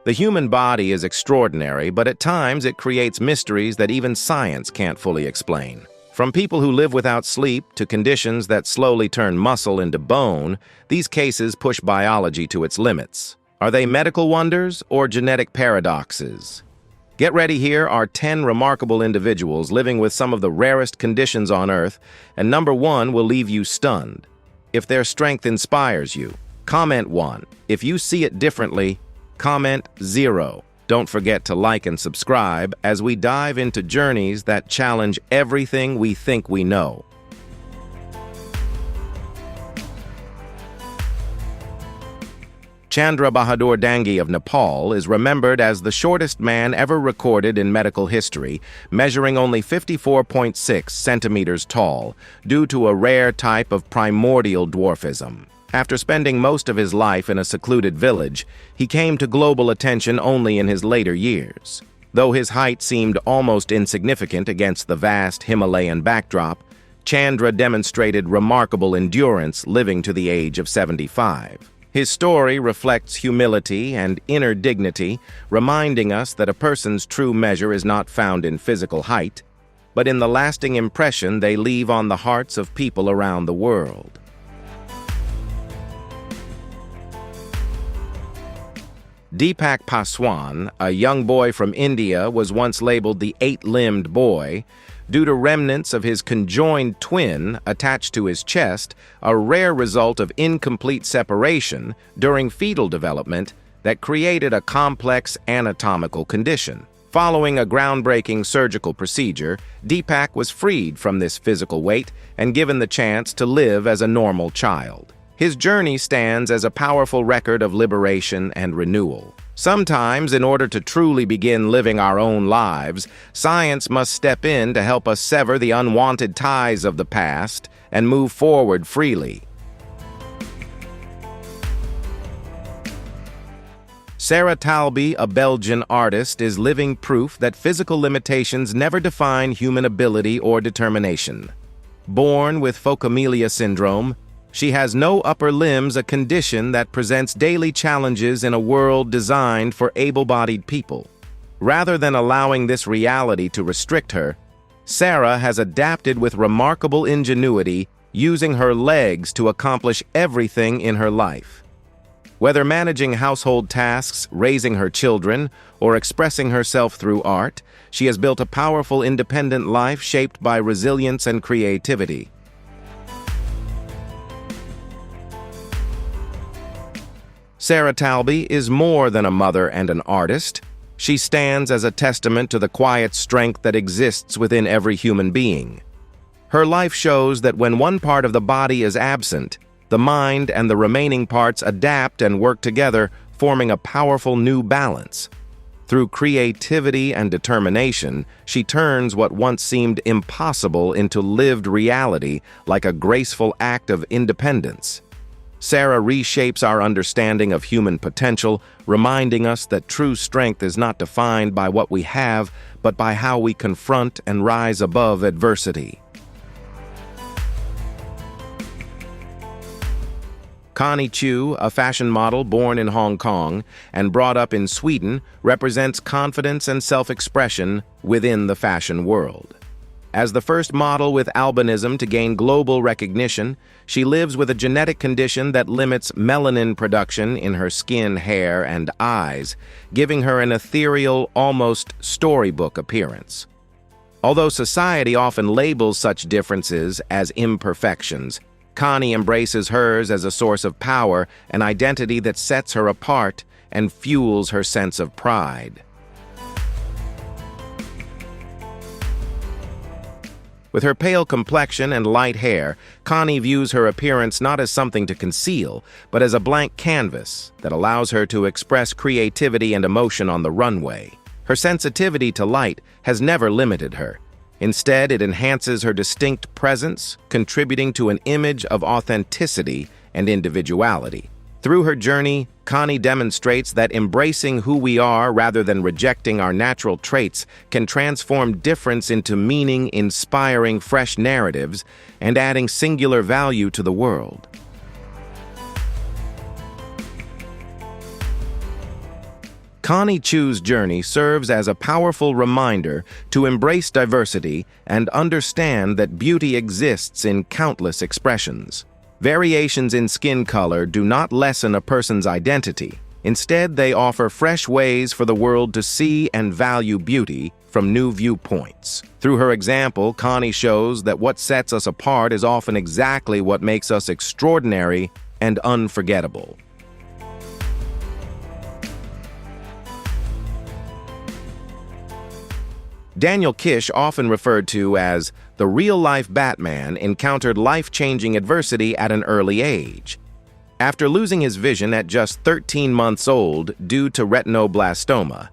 The human body is extraordinary, but at times it creates mysteries that even science can't fully explain. From people who live without sleep to conditions that slowly turn muscle into bone, these cases push biology to its limits. Are they medical wonders or genetic paradoxes? Get ready, here are 10 remarkable individuals living with some of the rarest conditions on Earth, and number 1 will leave you stunned. If their strength inspires you, comment 1. If you see it differently, comment 0. Don't forget to like and subscribe as we dive into journeys that challenge everything we think we know. Chandra Bahadur Dangi of Nepal is remembered as the shortest man ever recorded in medical history, measuring only 54.6 centimeters tall, due to a rare type of primordial dwarfism. After spending most of his life in a secluded village, he came to global attention only in his later years. Though his height seemed almost insignificant against the vast Himalayan backdrop, Chandra demonstrated remarkable endurance, living to the age of 75. His story reflects humility and inner dignity, reminding us that a person's true measure is not found in physical height, but in the lasting impression they leave on the hearts of people around the world. Deepak Paswan, a young boy from India, was once labeled the 8-limbed boy due to remnants of his conjoined twin attached to his chest, a rare result of incomplete separation during fetal development that created a complex anatomical condition. Following a groundbreaking surgical procedure, Deepak was freed from this physical weight and given the chance to live as a normal child. His journey stands as a powerful record of liberation and renewal. Sometimes, in order to truly begin living our own lives, science must step in to help us sever the unwanted ties of the past and move forward freely. Sarah Talby, a Belgian artist, is living proof that physical limitations never define human ability or determination. Born with phocomelia syndrome, she has no upper limbs, a condition that presents daily challenges in a world designed for able-bodied people. Rather than allowing this reality to restrict her, Sarah has adapted with remarkable ingenuity, using her legs to accomplish everything in her life. Whether managing household tasks, raising her children, or expressing herself through art, she has built a powerful, independent life shaped by resilience and creativity. Sarah Talby is more than a mother and an artist. She stands as a testament to the quiet strength that exists within every human being. Her life shows that when one part of the body is absent, the mind and the remaining parts adapt and work together, forming a powerful new balance. Through creativity and determination, she turns what once seemed impossible into lived reality, like a graceful act of independence. Sarah reshapes our understanding of human potential, reminding us that true strength is not defined by what we have, but by how we confront and rise above adversity. Connie Chiu, a fashion model born in Hong Kong and brought up in Sweden, represents confidence and self-expression within the fashion world. As the first model with albinism to gain global recognition, she lives with a genetic condition that limits melanin production in her skin, hair, and eyes, giving her an ethereal, almost storybook appearance. Although society often labels such differences as imperfections, Connie embraces hers as a source of power, an identity that sets her apart and fuels her sense of pride. With her pale complexion and light hair, Connie views her appearance not as something to conceal, but as a blank canvas that allows her to express creativity and emotion on the runway. Her sensitivity to light has never limited her. Instead, it enhances her distinct presence, contributing to an image of authenticity and individuality. Through her journey, Connie demonstrates that embracing who we are rather than rejecting our natural traits can transform difference into meaning, inspiring fresh narratives, and adding singular value to the world. Connie Chu's journey serves as a powerful reminder to embrace diversity and understand that beauty exists in countless expressions. Variations in skin color do not lessen a person's identity. Instead, they offer fresh ways for the world to see and value beauty from new viewpoints. Through her example, Connie shows that what sets us apart is often exactly what makes us extraordinary and unforgettable. Daniel Kish, often referred to as the real-life Batman, encountered life-changing adversity at an early age. After losing his vision at just 13 months old due to retinoblastoma,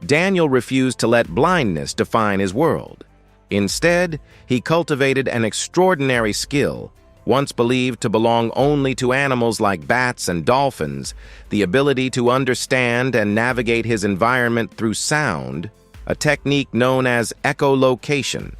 Daniel refused to let blindness define his world. Instead, he cultivated an extraordinary skill, once believed to belong only to animals like bats and dolphins, the ability to understand and navigate his environment through sound, a technique known as echolocation.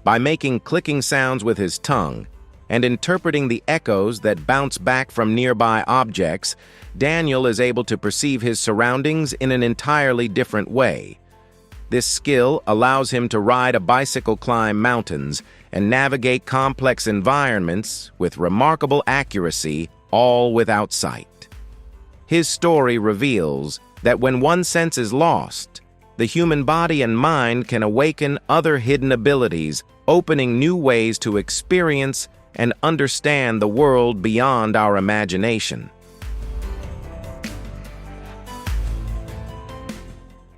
By making clicking sounds with his tongue and interpreting the echoes that bounce back from nearby objects, Daniel is able to perceive his surroundings in an entirely different way. This skill allows him to ride a bicycle, climb mountains, and navigate complex environments with remarkable accuracy, all without sight. His story reveals that when one sense is lost, the human body and mind can awaken other hidden abilities, opening new ways to experience and understand the world beyond our imagination.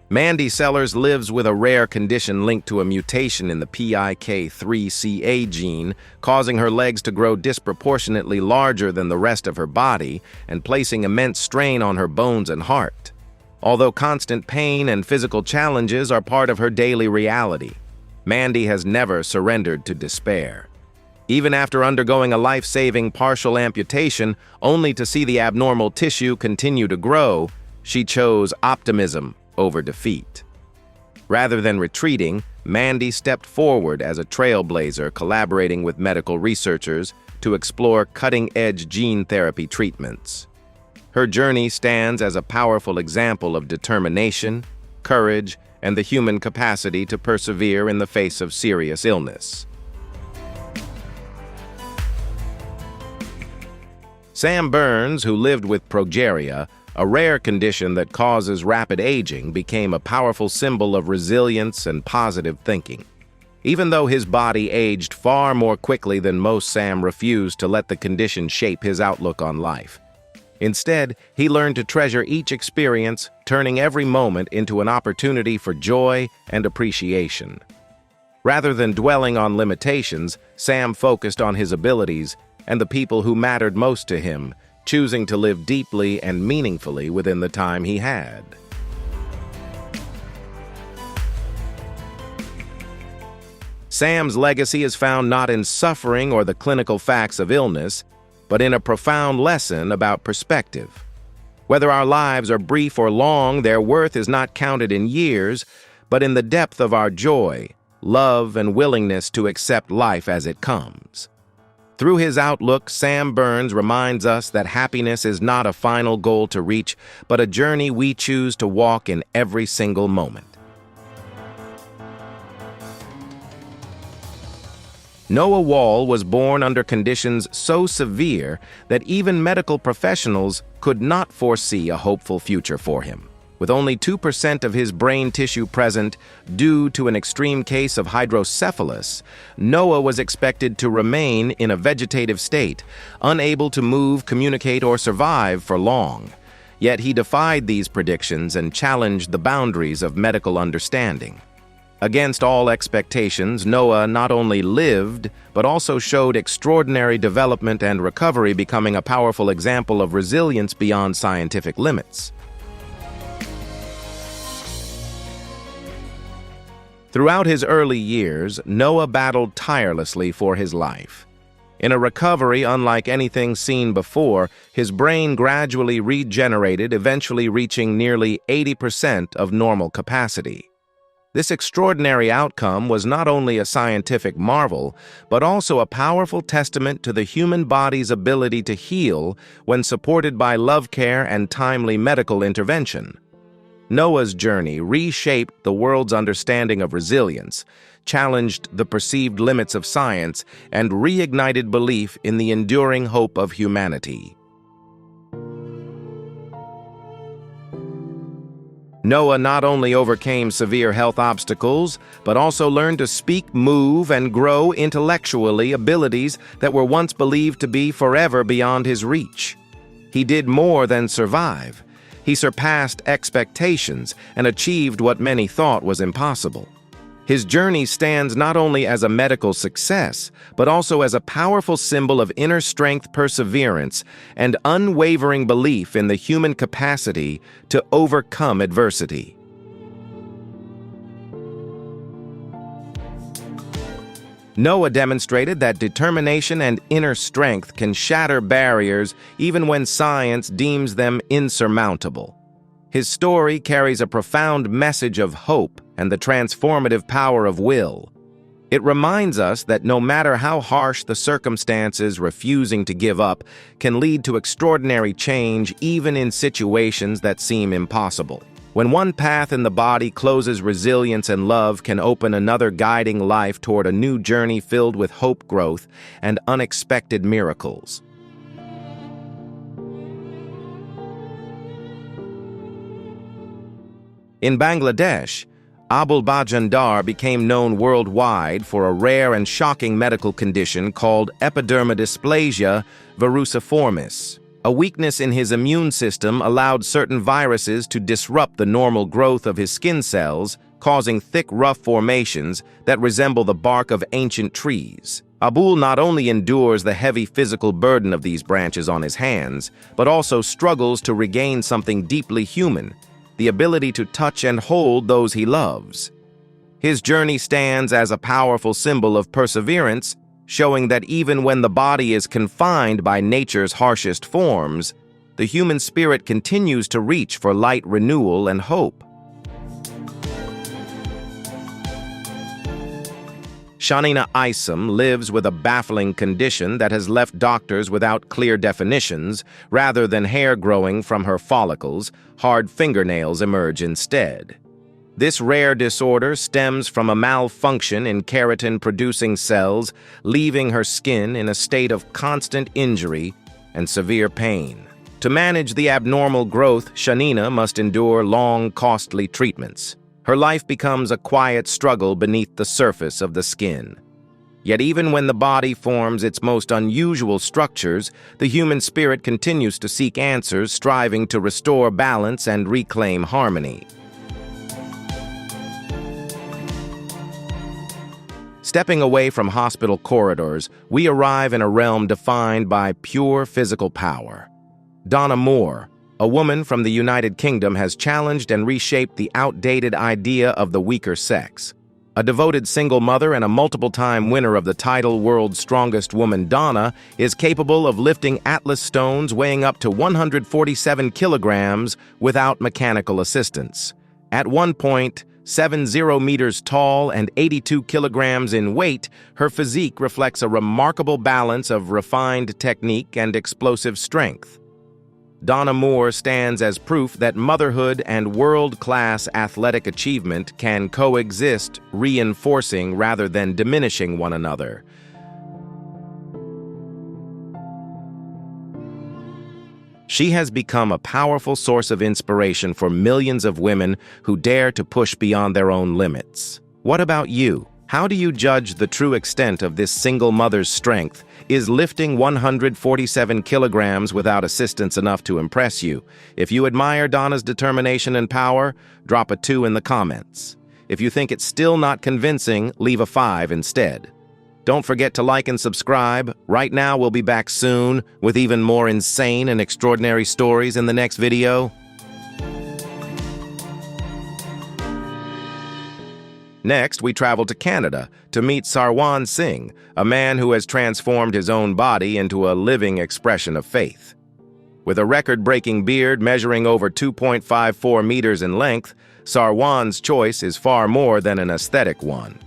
Mandy Sellers lives with a rare condition linked to a mutation in the PIK3CA gene, causing her legs to grow disproportionately larger than the rest of her body and placing immense strain on her bones and heart. Although constant pain and physical challenges are part of her daily reality, Mandy has never surrendered to despair. Even after undergoing a life-saving partial amputation, only to see the abnormal tissue continue to grow, she chose optimism over defeat. Rather than retreating, Mandy stepped forward as a trailblazer, collaborating with medical researchers to explore cutting-edge gene therapy treatments. Her journey stands as a powerful example of determination, courage, and the human capacity to persevere in the face of serious illness. Sam Burns, who lived with progeria, a rare condition that causes rapid aging, became a powerful symbol of resilience and positive thinking. Even though his body aged far more quickly than most, Sam refused to let the condition shape his outlook on life. Instead, he learned to treasure each experience, turning every moment into an opportunity for joy and appreciation. Rather than dwelling on limitations, Sam focused on his abilities and the people who mattered most to him, choosing to live deeply and meaningfully within the time he had. Sam's legacy is found not in suffering or the clinical facts of illness, but in a profound lesson about perspective. Whether our lives are brief or long, their worth is not counted in years, but in the depth of our joy, love, and willingness to accept life as it comes. Through his outlook, Sam Burns reminds us that happiness is not a final goal to reach, but a journey we choose to walk in every single moment. Noah Wall was born under conditions so severe that even medical professionals could not foresee a hopeful future for him. With only 2% of his brain tissue present due to an extreme case of hydrocephalus, Noah was expected to remain in a vegetative state, unable to move, communicate, or survive for long. Yet he defied these predictions and challenged the boundaries of medical understanding. Against all expectations, Noah not only lived, but also showed extraordinary development and recovery, becoming a powerful example of resilience beyond scientific limits. Throughout his early years, Noah battled tirelessly for his life. In a recovery unlike anything seen before, his brain gradually regenerated, eventually reaching nearly 80% of normal capacity. This extraordinary outcome was not only a scientific marvel, but also a powerful testament to the human body's ability to heal when supported by love care and timely medical intervention. Noah's journey reshaped the world's understanding of resilience, challenged the perceived limits of science, and reignited belief in the enduring hope of humanity. Noah not only overcame severe health obstacles, but also learned to speak, move, and grow intellectually, abilities that were once believed to be forever beyond his reach. He did more than survive. He surpassed expectations and achieved what many thought was impossible. His journey stands not only as a medical success, but also as a powerful symbol of inner strength, perseverance, and unwavering belief in the human capacity to overcome adversity. Noah demonstrated that determination and inner strength can shatter barriers even when science deems them insurmountable. His story carries a profound message of hope and the transformative power of will. It reminds us that no matter how harsh the circumstances, refusing to give up can lead to extraordinary change even in situations that seem impossible. When one path in the body closes, resilience and love can open another, guiding life toward a new journey filled with hope, growth, and unexpected miracles. In Bangladesh, Abul Bajandar became known worldwide for a rare and shocking medical condition called epidermodysplasia verruciformis. A weakness in his immune system allowed certain viruses to disrupt the normal growth of his skin cells, causing thick, rough formations that resemble the bark of ancient trees. Abul not only endures the heavy physical burden of these branches on his hands, but also struggles to regain something deeply human: the ability to touch and hold those he loves. His journey stands as a powerful symbol of perseverance, showing that even when the body is confined by nature's harshest forms, the human spirit continues to reach for light, renewal, and hope. Shanina Isom lives with a baffling condition that has left doctors without clear definitions. Rather than hair growing from her follicles, hard fingernails emerge instead. This rare disorder stems from a malfunction in keratin-producing cells, leaving her skin in a state of constant injury and severe pain. To manage the abnormal growth, Shanina must endure long, costly treatments. Her life becomes a quiet struggle beneath the surface of the skin. Yet even when the body forms its most unusual structures, the human spirit continues to seek answers, striving to restore balance and reclaim harmony. Stepping away from hospital corridors, we arrive in a realm defined by pure physical power. Donna Moore, a woman from the United Kingdom, has challenged and reshaped the outdated idea of the weaker sex. A devoted single mother and a multiple-time winner of the title World's Strongest Woman, Donna is capable of lifting Atlas stones weighing up to 147 kilograms without mechanical assistance. At one point, 70 meters tall and 82 kilograms in weight, her physique reflects a remarkable balance of refined technique and explosive strength. Donna Moore stands as proof that motherhood and world-class athletic achievement can coexist, reinforcing rather than diminishing one another. She has become a powerful source of inspiration for millions of women who dare to push beyond their own limits. What about you? How do you judge the true extent of this single mother's strength? Is lifting 147 kilograms without assistance enough to impress you? If you admire Donna's determination and power, drop a 2 in the comments. If you think it's still not convincing, leave a 5 instead. Don't forget to like and subscribe. Right now, we'll be back soon with even more insane and extraordinary stories in the next video. Next, we travel to Canada to meet Sarwan Singh, a man who has transformed his own body into a living expression of faith. With a record-breaking beard measuring over 2.54 meters in length, Sarwan's choice is far more than an aesthetic one.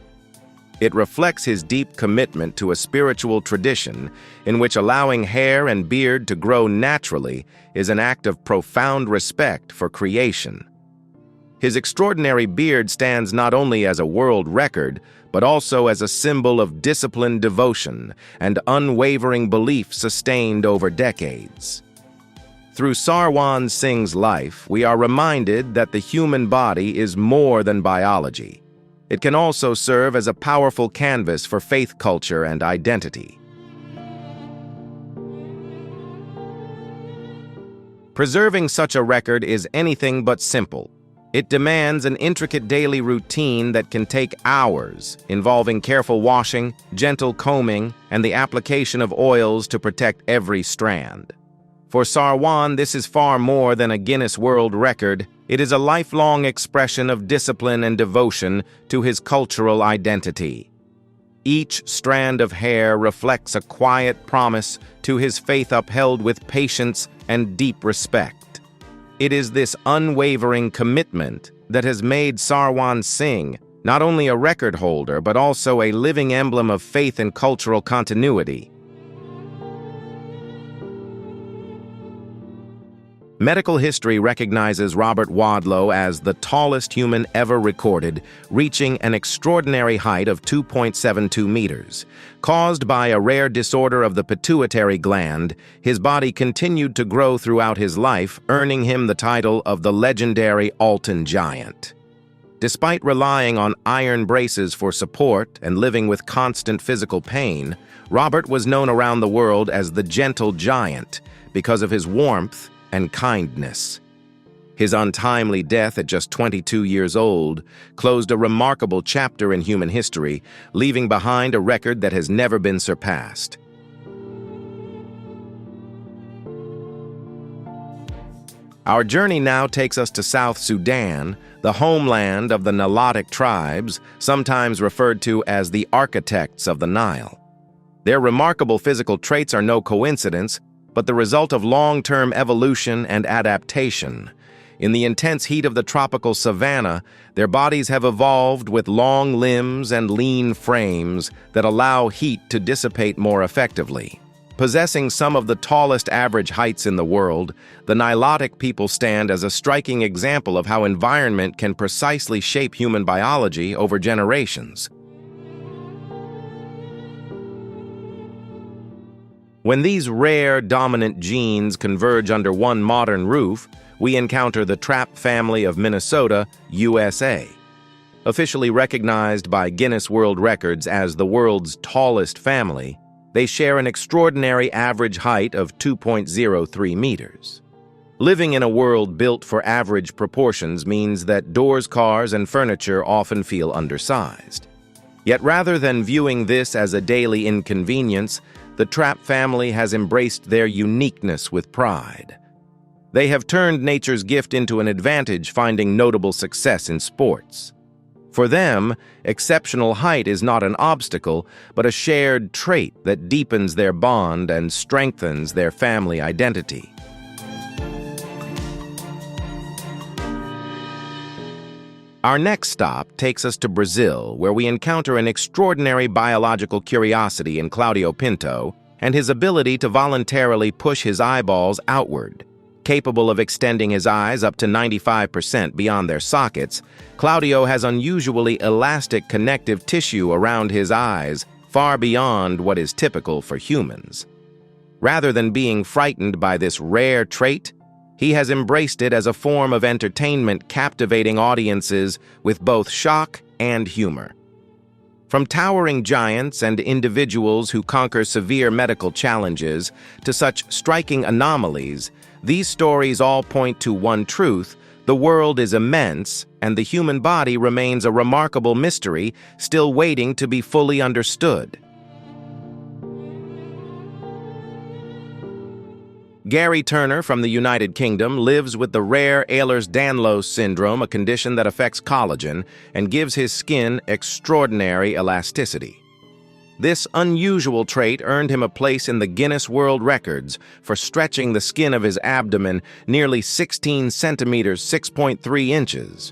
It reflects his deep commitment to a spiritual tradition in which allowing hair and beard to grow naturally is an act of profound respect for creation. His extraordinary beard stands not only as a world record, but also as a symbol of disciplined devotion and unwavering belief sustained over decades. Through Sarwan Singh's life, we are reminded that the human body is more than biology. It can also serve as a powerful canvas for faith culture and identity. Preserving such a record is anything but simple. It demands an intricate daily routine that can take hours, involving careful washing, gentle combing, and the application of oils to protect every strand. For Sarwan, this is far more than a Guinness World Record. It is a lifelong expression of discipline and devotion to his cultural identity. Each strand of hair reflects a quiet promise to his faith upheld with patience and deep respect. It is this unwavering commitment that has made Sarwan Singh not only a record holder but also a living emblem of faith and cultural continuity. Medical history recognizes Robert Wadlow as the tallest human ever recorded, reaching an extraordinary height of 2.72 meters. Caused by a rare disorder of the pituitary gland, his body continued to grow throughout his life, earning him the title of the legendary Alton Giant. Despite relying on iron braces for support and living with constant physical pain, Robert was known around the world as the Gentle Giant because of his warmth and kindness. His untimely death at just 22 years old closed a remarkable chapter in human history, leaving behind a record that has never been surpassed. Our journey now takes us to South Sudan, the homeland of the Nilotic tribes, sometimes referred to as the architects of the Nile. Their remarkable physical traits are no coincidence, but the result of long-term evolution and adaptation. In the intense heat of the tropical savanna, their bodies have evolved with long limbs and lean frames that allow heat to dissipate more effectively. Possessing some of the tallest average heights in the world, the Nilotic people stand as a striking example of how environment can precisely shape human biology over generations. When these rare, dominant genes converge under one modern roof, we encounter the Trapp family of Minnesota, USA. Officially recognized by Guinness World Records as the world's tallest family, they share an extraordinary average height of 2.03 meters. Living in a world built for average proportions means that doors, cars, and furniture often feel undersized. Yet rather than viewing this as a daily inconvenience, the Trapp family has embraced their uniqueness with pride. They have turned nature's gift into an advantage, finding notable success in sports. For them, exceptional height is not an obstacle, but a shared trait that deepens their bond and strengthens their family identity. Our next stop takes us to Brazil, where we encounter an extraordinary biological curiosity in Claudio Pinto and his ability to voluntarily push his eyeballs outward. Capable of extending his eyes up to 95% beyond their sockets, Claudio has unusually elastic connective tissue around his eyes, far beyond what is typical for humans. Rather than being frightened by this rare trait, he has embraced it as a form of entertainment, captivating audiences with both shock and humor. From towering giants and individuals who conquer severe medical challenges to such striking anomalies, these stories all point to one truth: the world is immense, and the human body remains a remarkable mystery still waiting to be fully understood. Gary Turner from the United Kingdom lives with the rare Ehlers-Danlos syndrome, a condition that affects collagen and gives his skin extraordinary elasticity. This unusual trait earned him a place in the Guinness World Records for stretching the skin of his abdomen nearly 16 centimeters, 6.3 inches.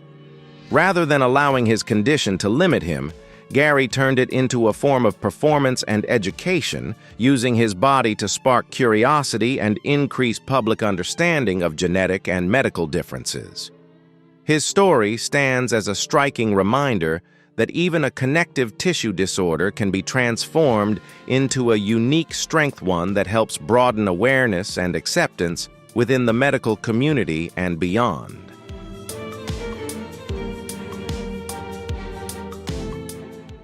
Rather than allowing his condition to limit him, Gary turned it into a form of performance and education, using his body to spark curiosity and increase public understanding of genetic and medical differences. His story stands as a striking reminder that even a connective tissue disorder can be transformed into a unique strength, one that helps broaden awareness and acceptance within the medical community and beyond.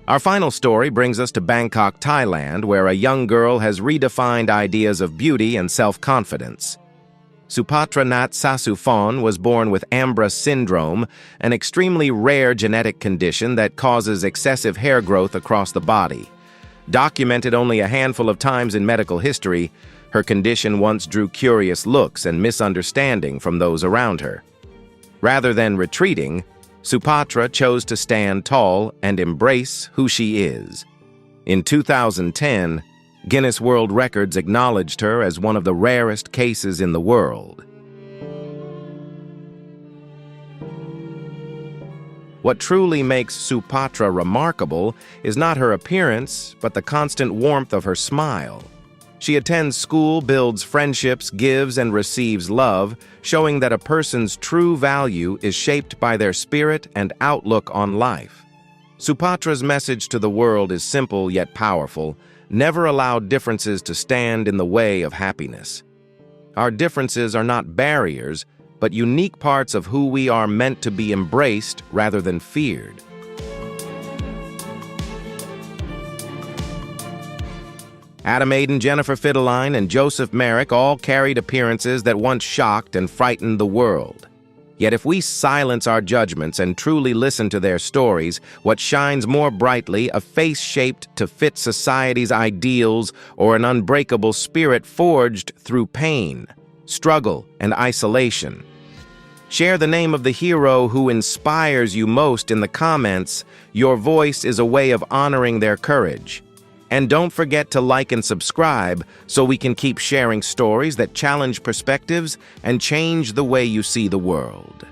Our final story brings us to Bangkok, Thailand, where a young girl has redefined ideas of beauty and self-confidence. Supatra Nat Sasuphon was born with Ambra syndrome, an extremely rare genetic condition that causes excessive hair growth across the body. Documented only a handful of times in medical history, her condition once drew curious looks and misunderstanding from those around her. Rather than retreating, Supatra chose to stand tall and embrace who she is. In 2010, Guinness World Records acknowledged her as one of the rarest cases in the world. What truly makes Supatra remarkable is not her appearance, but the constant warmth of her smile. She attends school, builds friendships, gives and receives love, showing that a person's true value is shaped by their spirit and outlook on life. Supatra's message to the world is simple yet powerful: never allow differences to stand in the way of happiness. Our differences are not barriers, but unique parts of who we are, meant to be embraced rather than feared. Adam Aiden, Jennifer Fitteline, and Joseph Merrick all carried appearances that once shocked and frightened the world. Yet if we silence our judgments and truly listen to their stories, what shines more brightly, a face shaped to fit society's ideals, or an unbreakable spirit forged through pain, struggle, and isolation? Share the name of the hero who inspires you most in the comments. Your voice is a way of honoring their courage. And don't forget to like and subscribe so we can keep sharing stories that challenge perspectives and change the way you see the world.